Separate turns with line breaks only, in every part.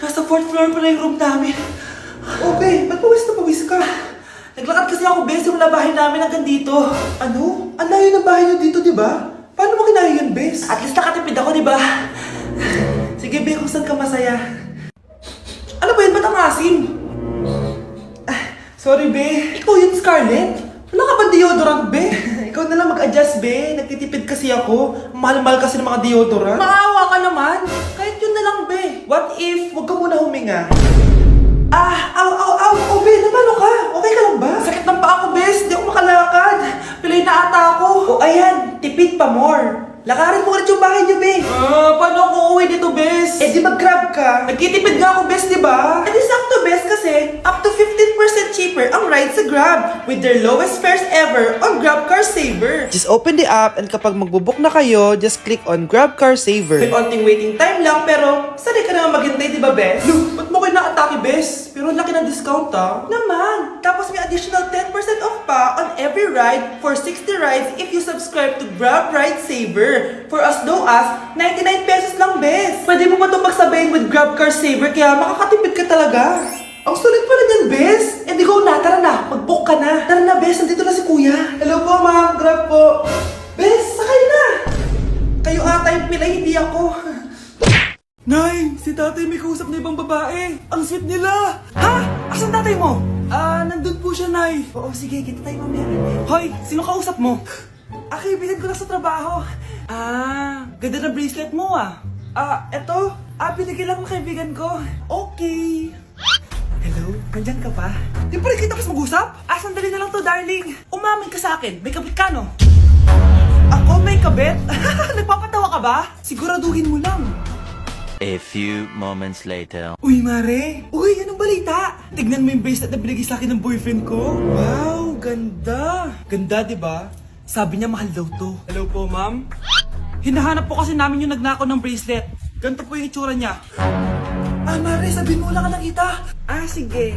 Nasa 4th floor pala yung room namin.
Oh, be, ba't pawis na pawis ka?
Naglakad kasi ako, bes, yung labahin namin hanggang dito.
Ano? Ang layo ng bahay niyo dito, di ba? Paano mo kinaya yun, bes?
At least nakatipid ako, di ba? Sige, be, kung saan ka masaya. Ano ba yun? Ba't ang asim?
Sorry, be.
Ikaw yun, Scarlett?
Wala ka ba deodorant, be?
Ikaw na lang mag-adjust, be. Nagtitipid kasi ako. Mahal-mahal kasi ng mga deodorant.
Maawa ka naman. Kahit yun na lang, be. What if, wag ka muna huminga? Oh, be, napano ka? Okay ka lang ba?
Sakit ng paa ko, bes. Di ako makalakad. Pilay na ata ako.
Oh, ayan, tipid pa more. Lakarin mo ulit yung bahay niyo, be.
Paano ako uuwi dito, bes?
Eh, di mag-grab ka.
Nagtitipid nga ako, bes, di ba?
Eh, di sakto, bes, kasi up to 15% cheaper ang ride sa Grab with their lowest fares ever on Grab Car Saver.
Just open the app and kapag magbubook na kayo, just click on Grab Car Saver.
May onting waiting time lang, pero sanay ka naman maghintay, di ba, bes?
Ba't mo kayo na-atake, bes? Pero ang laki ng discount, ah.
Naman! Tapos may additional 10% off pa on every ride for 60 rides if you subscribe to Grab Ride Saver for as low as 99 pesos lang, bes.
Pwede mo ba itong magsabayin with Grab Car Saver kaya makakatipid ka talaga?
Ang sulit pala niyan, bes. Eh, di go na. Tara na. Mag-book ka na. Tara na, bes. Nandito na si kuya.
Hello po, ma'am. Grab po.
Bes, sakay na. Kayo ata yung pilay, hindi ako.
Nay, si tatay may kausap na ibang babae. Ang sweet nila.
Ha? Asan tatay mo?
Nandun po siya, Nay.
Oo, sige. Kita tayo mamaya.
Hoy, sino kausap mo?
Kaibigan ko lang sa trabaho.
Ganda ng bracelet mo, ah.
Eto. Binigay lang ng kaibigan ko.
Okay.
Hello? Nandyan ka pa?
Di pa rin kita mas mag-usap?
Sandali na lang to, darling.
Umamin ka sa akin. May kabit ka, no?
Ako may kabit? Nagpapatawa ka ba?
Siguraduhin mo lang.
A few moments later.
Uy, Mare! Uy, anong balita? Tignan mo yung bracelet na binigay sa akin ng boyfriend ko.
Wow, ganda.
Ganda, di ba? Sabi niya mahal daw to. Hello po, ma'am. Hinahanap po kasi namin yung nagnakaw ng bracelet. Ganito po yung itsura niya.
Mare, sabihin mo wala ka nakita.
Sige.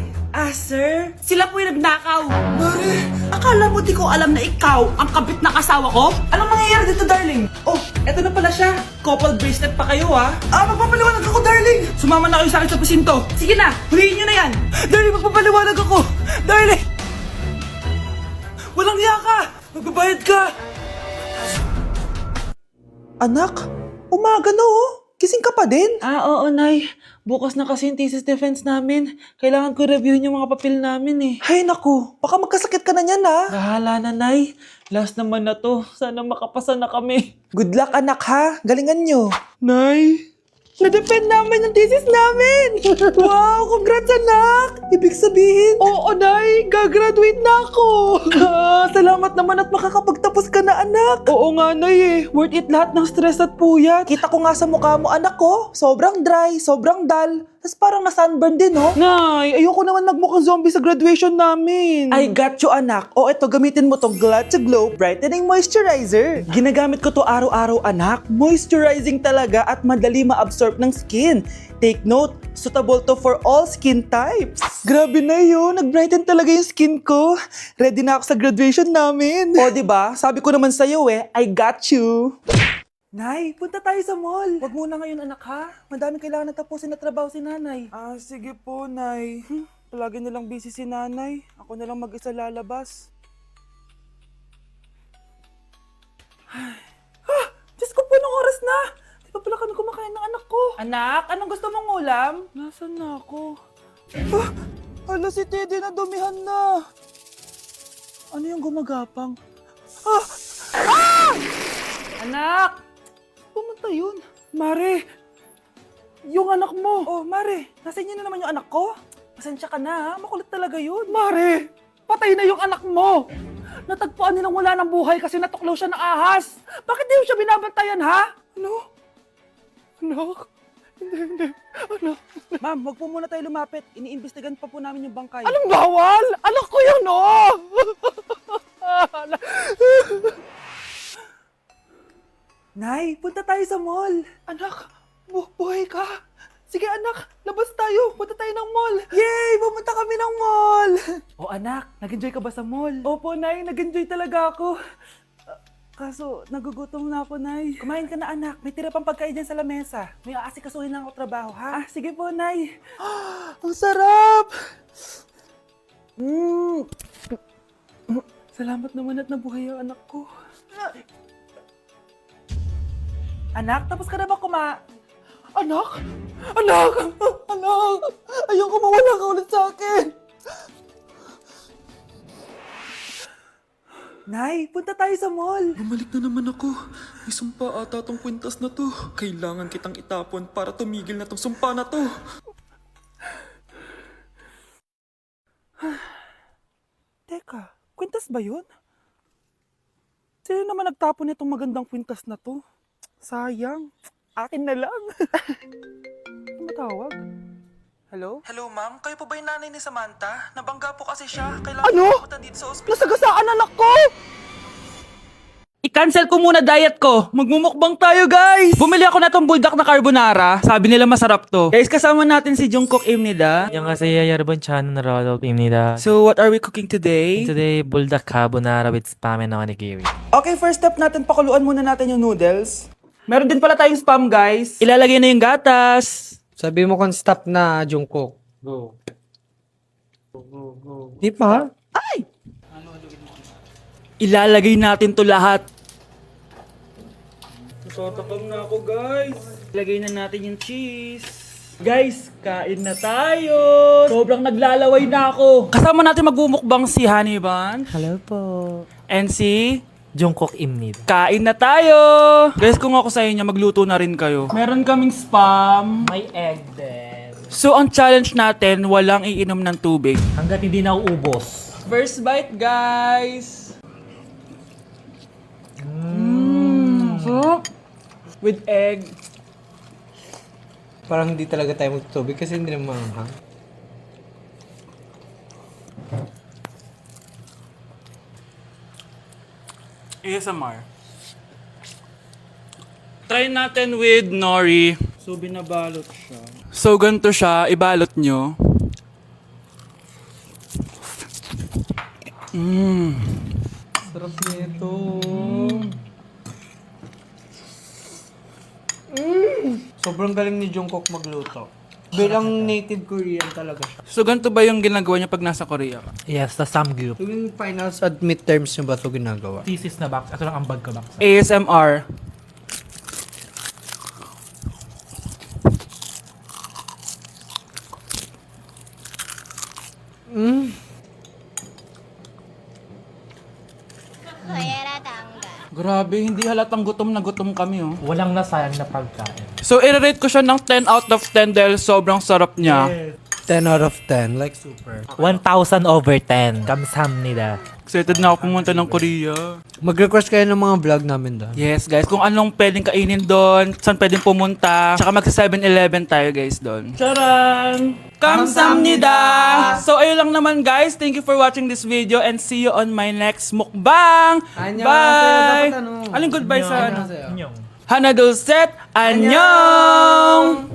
Sir? Sila po yung nagnakaw.
Mare,
Akala mo di ko alam na ikaw ang kabit ng asawa ko?
anong nangyayari dito, darling?
Oh, eto na pala siya. Couple bracelet pa kayo, ah.
Magpapaliwanag ako, darling.
Sumama na kayo sa akin sa presinto. Sige na, huliin nyo na yan. Darling, magpapaliwanag ako. Darling! Walang hiya ka. Magbabayad ka.
Anak, umaga na oh. Gising ka pa din?
Oo, Nay. Bukas na kasi yung thesis defense namin. Kailangan ko reviewin yung mga papel namin eh.
Hay naku, baka magkasakit ka na niyan ha.
Bahala na, Nay. Last naman na to. Sana makapasa na kami.
Good luck anak ha, galingan nyo.
Nay!
Na-defend namin yung thesis namin! Wow, congrats anak! Ibig sabihin,
Oo, Nay! Gagraduate na ako!
salamat naman at makakapagtapos ka na anak.
Oo nga, Nay eh. Worth it lahat ng stress at puyat.
Kita ko nga sa mukha mo anak ko, sobrang dry, sobrang dull. Tapos parang na-sunburn din oh.
Nay, ayoko naman magmukhang zombie sa graduation namin.
I got you anak. O eto, gamitin mo tong Glad to Glow Brightening Moisturizer.
Ginagamit ko to araw-araw, anak.
Moisturizing talaga at madali ma-absorb ng skin. Take note, suitable to for all skin types.
Grabe na yun. Nag-brighten talaga yung skin ko. Ready na ako sa graduation namin.
O diba, sabi ko naman sa'yo I got you. Nay, punta tayo sa mall. Wag muna ngayon anak ha. Madami kailangan na tapusin na trabaho si nanay.
Sige po, Nay. Palagi nilang busy si Nanay. Ako na lang mag-isa lalabas.
Diyos ko po, anong oras na? Di pa pala kami kumakain ng anak ko.
Anak, anong gusto mong ulam?
Nasaan na ako?
Hala, si Teddy na dumihan na.
Ano yung gumagapang?
Anak!
Pumunta yun.
Mare! Yung anak mo!
Oh, Mare, nasa inyo na naman yung anak ko? Pasensya ka na ha, makulit talaga yun.
Mare! Patay na yung anak mo! Natagpuan nilang wala ng buhay kasi natuklaw siya ng ahas! Bakit di mo siya binabantayan, ha?
Ano?
Anak? Hindi. Anak?
Ma'am, wag po muna tayo lumapit. Iniimbestigan pa po namin yung bangkay.
Anong bawal? Anak ko yun, oh!
Nay, punta tayo sa mall.
Anak, buhay ka? Sige anak, labas tayo. Punta tayo ng mall.
Yay! Pumunta kami ng mall!
O anak, nag-enjoy ka ba sa mall?
Opo, Nay, nag-enjoy talaga ako.
Kaso, nagugutom na ako, Nay. Kumain ka na, anak. May tira pang pagkain dyan sa lamesa. May aasikasuhin lang ako trabaho, ha? Sige po, Nay. Ang sarap! Salamat naman at nabuhay ang anak ko. Anak, tapos ka na ba Anak? Anak! Anak! Ayoko mawala ka ulit sa akin! Nay, punta tayo sa mall.
Bumalik na naman ako. May sumpa ata tong kwintas na to. Kailangan kitang itapon para tumigil na tong sumpa na to.
Teka, kwintas ba yun? Sino naman nagtapon nitong magandang kwintas na to? Sayang. Akin na lang. Ano matawag? Hello?
Hello, ma'am. Kayo po ba yung nanay ni Samantha? Nabangga po kasi siya. Kailangan
Ano?
pumunta dito sa ospital.
Nasagasaan anak ko! I-cancel ko muna diet ko. Magmumukbang tayo, guys! Bumili ako na tong buldak na carbonara. Sabi nila masarap to. Guys, kasama natin si Jungkook Imnida.
안녕하세요 여러분 저는 로드입니다.
So, what are we cooking today?
Today buldak carbonara with spam and onigiri.
Okay, first step natin, pakuluan muna natin yung noodles. Meron din pala tayong spam, guys. Ilalagay na yung gatas.
Sabi mo kung stop na, Jungkook. Go. Di pa?
Ilalagay natin to lahat. Natatakam na ako, guys. Ilagay na natin yung cheese. Guys, kain na tayo. Sobrang naglalaway na ako. Kasama natin magbumukbang si Honey Bun.
Hello po.
And si...
Jungkook입니다.
Kain na tayo! Guys, kung ako sa inyo, magluto na rin kayo. Meron kaming spam.
May egg din.
So, ang challenge natin, walang iinom ng tubig.
Hanggat hindi na uubos.
First bite, guys! Sarap! With egg.
Parang hindi talaga tayo magtutubig kasi hindi naman maanghang.
ASMR. Try natin with nori. So, binabalot siya. So, ganito siya. Ibalot nyo.
Sarap nito. Sobrang galing ni Jungkook magluto. Bilang native Korean talaga siya.
So, ganito ba yung ginagawa niya pag nasa Korea ka?
Yes, the samgyup.
Tuwing finals at midterms nyo ba ito ginagawa?
Thesis na box. Ito lang ang bag ko box.
ASMR. Grabe, hindi halatang gutom na gutom kami, oh.
Walang nasayang na pagkain.
So, i-rate ko siya ng 10 out of 10 dahil sobrang sarap niya.
10 out of 10, like super.
1,000/10. 감사합니다.
Excited na ako pumunta ng Korea.
Mag-request kayo ng mga vlog namin doon.
Yes, guys. Kung anong pwedeng kainin doon, saan pwedeng pumunta. Tsaka magsa 7-Eleven tayo, guys, doon. Charan! Kamsamnida! So, ayun lang naman, guys. Thank you for watching this video and see you on my next mukbang!
Annyeonghaseyo.
Bye!
Dapat ano?
Aling goodbye sa ano?
안녕.
Hana Dulcet! Annyeong!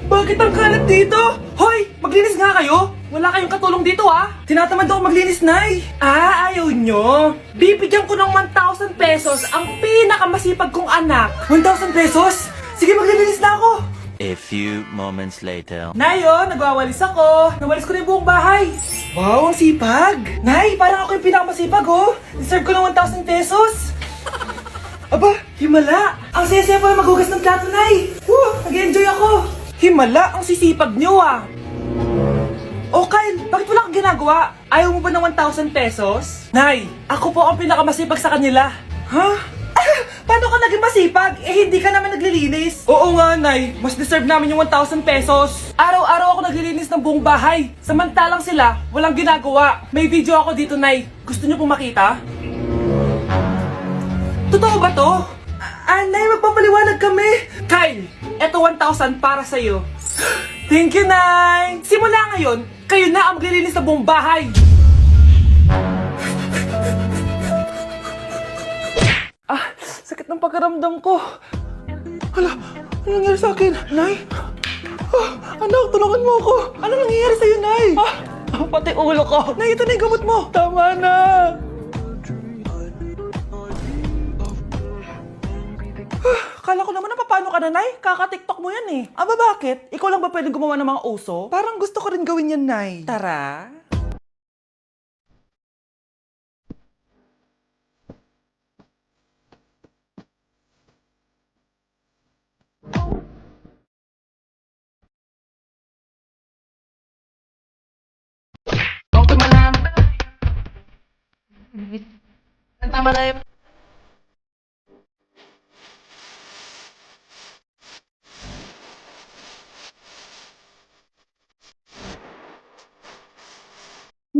Bakit ang kalat dito? Hoy! Maglinis nga kayo! Wala kayong katulong dito, ah! Tinatamad ako maglinis, Nay! Ah, ayaw nyo? Bibigyan ko ng 1,000 pesos ang pinakamasipag kong anak. 1,000 pesos? Sige, maglilinis na ako!
A few moments later.
Nay, oh, nagwawalis ako. Nawalis ko na yung buong bahay. Wow, ang sipag. Nay, parang ako yung pinakamasipag, oh. Deserve ko ng 1,000 pesos. Aba, himala. Ang saya-saya pala maghugas ng plato, Nay. Woo, nag-enjoy ako. Himala, ang sisipag nyo, ah. Oh, Kyle, bakit wala kang ginagawa? Ayaw mo ba ng 1,000 pesos? Nay, ako po ang pinakamasipag sa kanila. Ha? Paano ka naging masipag? Eh, hindi ka naman naglilinis. Oo nga, Nay. Mas deserve namin yung 1,000 pesos. Araw-araw ako naglilinis ng buong bahay. Samantalang sila, walang ginagawa. May video ako dito, Nay. Gusto niyo pong makita? Totoo ba to? Nay, magpapaliwanag kami. Kyle, eto 1,000 para sa'yo. Thank you, Nay. Simula ngayon, kayo na ang maglilinis ng buong bahay. Sakit ng pagkaramdam ko. Hala, ano nangyari sa akin? Nay? Anak, tulungan mo ako. Ano nangyayari sa'yo, Nay? Pati ulo ko. Nay, ito na yung gamot mo. Tama na. Akala ko naman na paano ka na, Nay? Kaka-tiktok mo yan eh. Aba bakit? Ikaw lang ba pwedeng gumawa ng mga uso? Parang gusto ko rin gawin yan, Nay. Tara.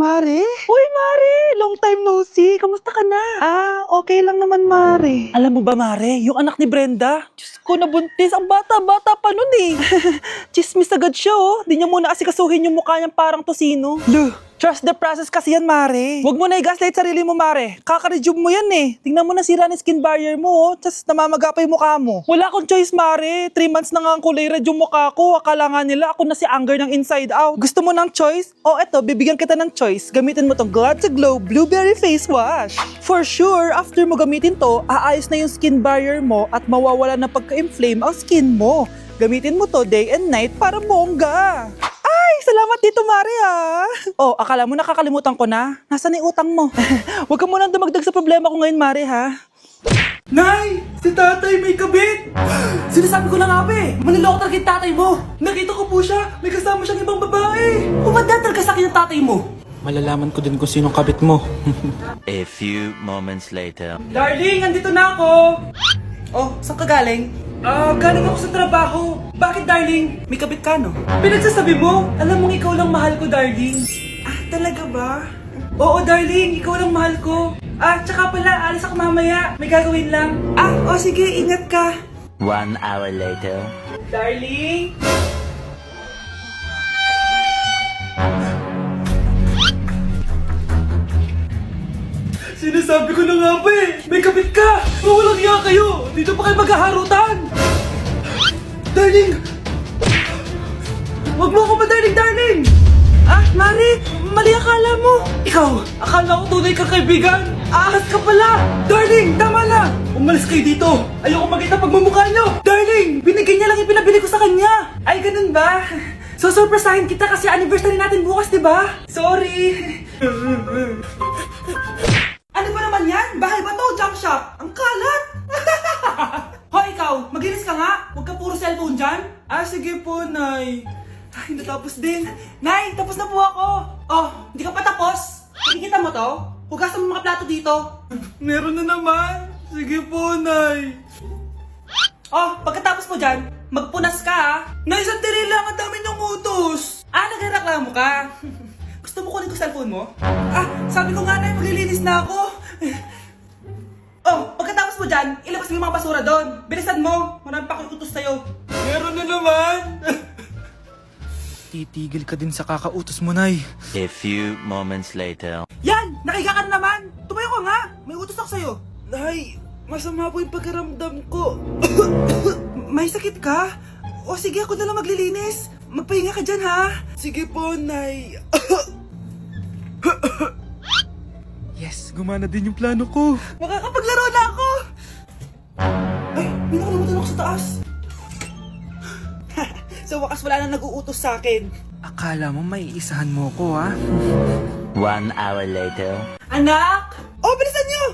Mare? Uy, Mare! Long time no see. Kamusta ka na? Okay lang naman, Mare. Alam mo ba, Mare? Yung anak ni Brenda, Diyos ko, nabuntis. Ang bata-bata pa nun eh. Chismis agad siya, oh. Di niya muna asikasuhin yung mukha niyang parang tosino. Luh! Trust the process kasi yan, Mare. Huwag mo na i-gaslight sarili mo, Mare. Kaka-rejuve mo yan eh. Tingnan mo na sira ng skin barrier mo, oh. Tapos namamaga pa yung mukha mo. Wala akong choice, Mare. 3 months na nga ang kulay red yung mukha ko. Akala nga nila ako na si Anger ng Inside Out. Gusto mo ng choice? Oh, eto, bibigyan kita ng choice. Gamitin mo tong Glad to Glow Blueberry Face Wash. For sure, after mo gamitin to, aayos na yung skin barrier mo at mawawala na pagka-inflame ang skin mo. Gamitin mo to day and night para bongga. Ay, salamat dito, Mare, ah. Oh, akala mo nakakalimutan ko na? Nasaan yung utang mo? Huwag ka munang dumagdag sa problema ko ngayon, Mare, ha? Nay! Si tatay may kabit! Sinasabi ko na nga ba eh! Maniloko talaga yung tatay mo! Nakita ko po siya! May kasama siyang ibang babae! Umanda talaga sa akin yung tatay mo!
Malalaman ko din kung sinong kabit mo.
A few moments later.
Darling, andito na ako! Oh, saan ka galing? Galing ako sa trabaho. Bakit, darling? May kabit ka, no? Pinagsasabi mo? Alam mong ikaw lang mahal ko, darling. Talaga ba? Oo, darling. Ikaw lang mahal ko. Tsaka pala, alis ako mamaya. May gagawin lang. Sige. Ingat ka.
1 hour later.
Darling? Sinasabi ko na nga ba eh! May kabit ka! Mawalang iya kayo! Dito pa kayo maghaharutan! Darling! Huwag mo ako darling, darling! Mari! Mali akala mo! Ikaw! Akala ko tunay kang kaibigan! Ahas ka pala! Darling! Tama na! Umalis kayo dito! Ayoko makita pagmumukha nyo! Darling! Binigay niya lang yung pinabili ko sa kanya! Ay, ganun ba? So, surpresahin kita kasi anniversary natin bukas, diba? Sorry! Ano ba naman yan? Bahay ba to? Junk shop? Ang kalat! Hoy, ikaw! Maginis ka nga! Huwag ka puro cellphone dyan! Sige po, Nay. Ay, natapos din. Nay, tapos na po ako! Oh, hindi ka pa tapos? Nakikita mo to? Hugasan mo mga plato dito. Meron na naman. Sige po, Nay. Oh, pagkatapos mo dyan, magpunas ka, ha? Nay, sandali lang. Ang dami niyong utos. Nagreklamo ka? Gusto mo kunin ko cellphone mo? Sabi ko nga, Nay, maglilinis na ako. Oh, pagkatapos mo dyan, ilabas mo yung mga basura doon. Bilisan mo. Marami pa akong utos sa'yo. Meron na naman.
Titigil ka din sa kakautos mo, Nay.
A few moments later.
Yan! Nakiga ka na naman! Tumayo ka nga! May utos ako sa'yo. Nay, masama po yung pagkaramdam ko. May sakit ka? O sige, ako na lang maglilinis. Magpahinga ka dyan, ha? Sige po, Nay.
Yes, gumana din yung plano ko.
Makakapaglaro na ako! Ay, may nakalimutan ako sa taas. Sa wakas wala na nag-uutos sa akin.
Akala mo may isahan mo ko, ha?
1 hour later.
Anak! Oh, bilisan niyo!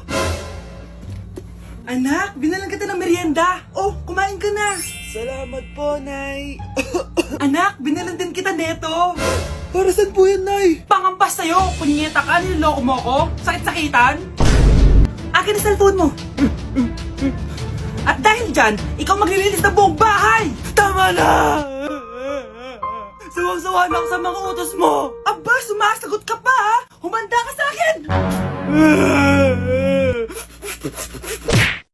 Anak, binalan kita ng merienda. Oh, kumain ka na. Salamat po, Nay. Anak, binalan din kita neto. Para saan po yan, Nay? Pangampas sa'yo. Punyeta ka, niloloko mo ako. Sakit-sakitan. Akin ang cellphone mo. At dahil dyan, ikaw maglilinis ng buong bahay. Tama na! Sawang-sawa na ako sa mga utos mo. Aba, sumasagot ka pa, ha? Humanda ka sa akin!